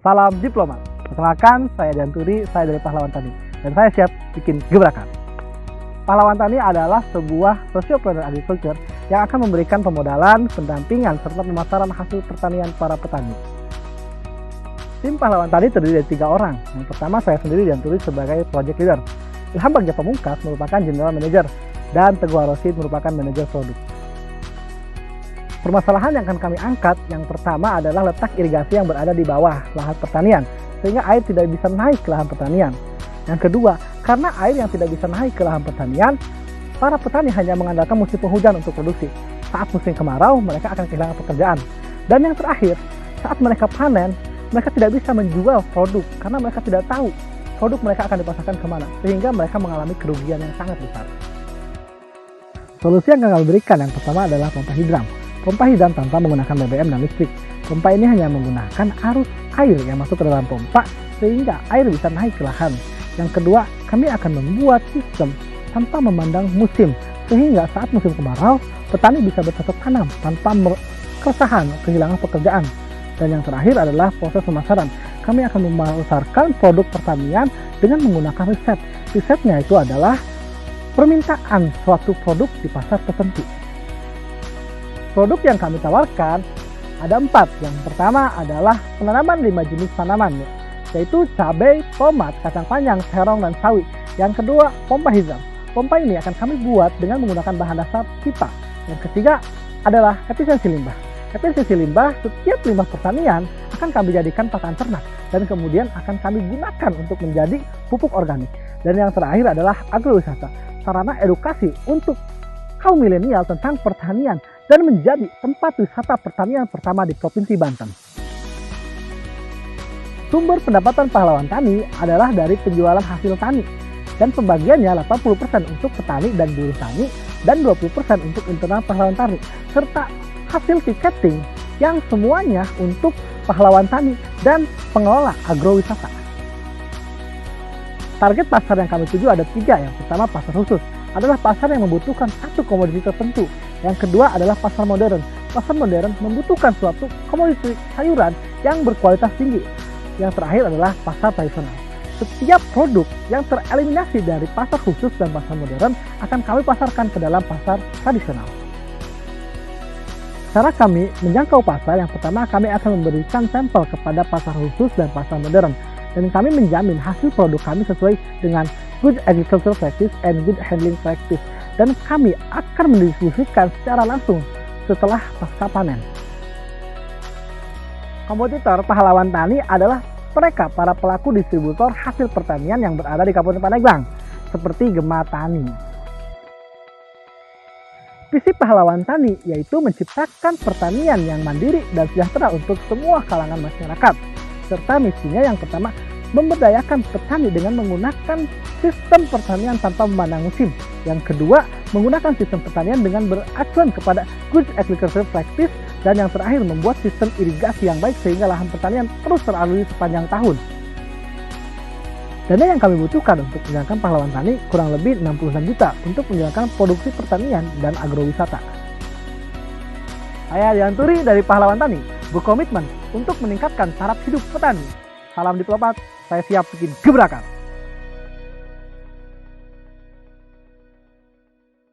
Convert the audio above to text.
Salam diplomat. Perkenalkan, saya Janturi, saya dari Pahlawan Tani, dan saya siap bikin gebrakan. Pahlawan Tani adalah sebuah sociopreneur agriculture yang akan memberikan pemodalan, pendampingan, serta pemasaran hasil pertanian para petani. Tim Pahlawan Tani terdiri dari 3 orang. Yang pertama, saya sendiri Janturi sebagai project leader. Ilham Bagja Pamungkas merupakan general manager, dan Teguh Arosid merupakan manajer produk. Permasalahan yang akan kami angkat, yang pertama adalah letak irigasi yang berada di bawah lahan pertanian, sehingga air tidak bisa naik ke lahan pertanian. Yang kedua, karena air yang tidak bisa naik ke lahan pertanian, para petani hanya mengandalkan musim penghujan untuk produksi. Saat musim kemarau, mereka akan kehilangan pekerjaan. Dan yang terakhir, saat mereka panen, mereka tidak bisa menjual produk karena mereka tidak tahu produk mereka akan dipasarkan kemana, sehingga mereka mengalami kerugian yang sangat besar. Solusi yang kami berikan yang pertama adalah pompa hidran. Pompa hidran tanpa menggunakan BBM dan listrik. Pompa ini hanya menggunakan arus air yang masuk ke dalam pompa sehingga air bisa naik ke lahan. Yang kedua, kami akan membuat sistem tanpa memandang musim sehingga saat musim kemarau, petani bisa bercocok tanam tanpa keresahan kehilangan pekerjaan. Dan yang terakhir adalah proses pemasaran. Kami akan memasarkan produk pertanian dengan menggunakan riset. Risetnya itu adalah permintaan suatu produk di pasar tertentu. Produk yang kami tawarkan ada 4. Yang pertama adalah penanaman 5 jenis tanaman, yaitu cabai, tomat, kacang panjang, terong, dan sawi. Yang kedua, pompa hidran. Pompa ini akan kami buat dengan menggunakan bahan dasar pipa. Yang ketiga adalah efisiensi limbah. Efisiensi limbah, setiap limbah pertanian akan kami jadikan pakan ternak dan kemudian akan kami gunakan untuk menjadi pupuk organik. Dan yang terakhir adalah agrowisata, sarana edukasi untuk kaum milenial tentang pertanian dan menjadi tempat wisata pertanian pertama di Provinsi Banten. Sumber pendapatan Pahlawan Tani adalah dari penjualan hasil tani dan pembagiannya 80% untuk petani dan buruh tani dan 20% untuk internal Pahlawan Tani serta hasil tiketing yang semuanya untuk Pahlawan Tani dan pengelola agrowisata. Target pasar yang kami tuju ada 3. Yang pertama, pasar khusus adalah pasar yang membutuhkan satu komoditi tertentu. Yang kedua adalah pasar modern. Pasar modern membutuhkan suatu komoditi sayuran yang berkualitas tinggi. Yang terakhir adalah pasar tradisional. Setiap produk yang tereliminasi dari pasar khusus dan pasar modern akan kami pasarkan ke dalam pasar tradisional. Cara kami menjangkau pasar, yang pertama kami akan memberikan sampel kepada pasar khusus dan pasar modern. Dan kami menjamin hasil produk kami sesuai dengan Good Agricultural Practice and Good Handling Practice. Dan kami akan mendistribusikan secara langsung setelah pasca panen. Kompetitor Pahlawan Tani adalah mereka para pelaku distributor hasil pertanian yang berada di Kabupaten Pandeglang, seperti Gema Tani. Visi Pahlawan Tani yaitu menciptakan pertanian yang mandiri dan sejahtera untuk semua kalangan masyarakat. Serta misinya yang pertama, memberdayakan petani dengan menggunakan sistem pertanian tanpa memandang musim. Yang kedua, menggunakan sistem pertanian dengan beracuan kepada Good Agricultural Practice. Dan yang terakhir, membuat sistem irigasi yang baik sehingga lahan pertanian terus teraliri sepanjang tahun. Dana yang kami butuhkan untuk menjalankan Pahlawan Tani kurang lebih 66 juta untuk menjalankan produksi pertanian dan agrowisata. Saya Janturi dari Pahlawan Tani berkomitmen untuk meningkatkan taraf hidup petani. Salam diplomat, saya siap bikin gebrakan.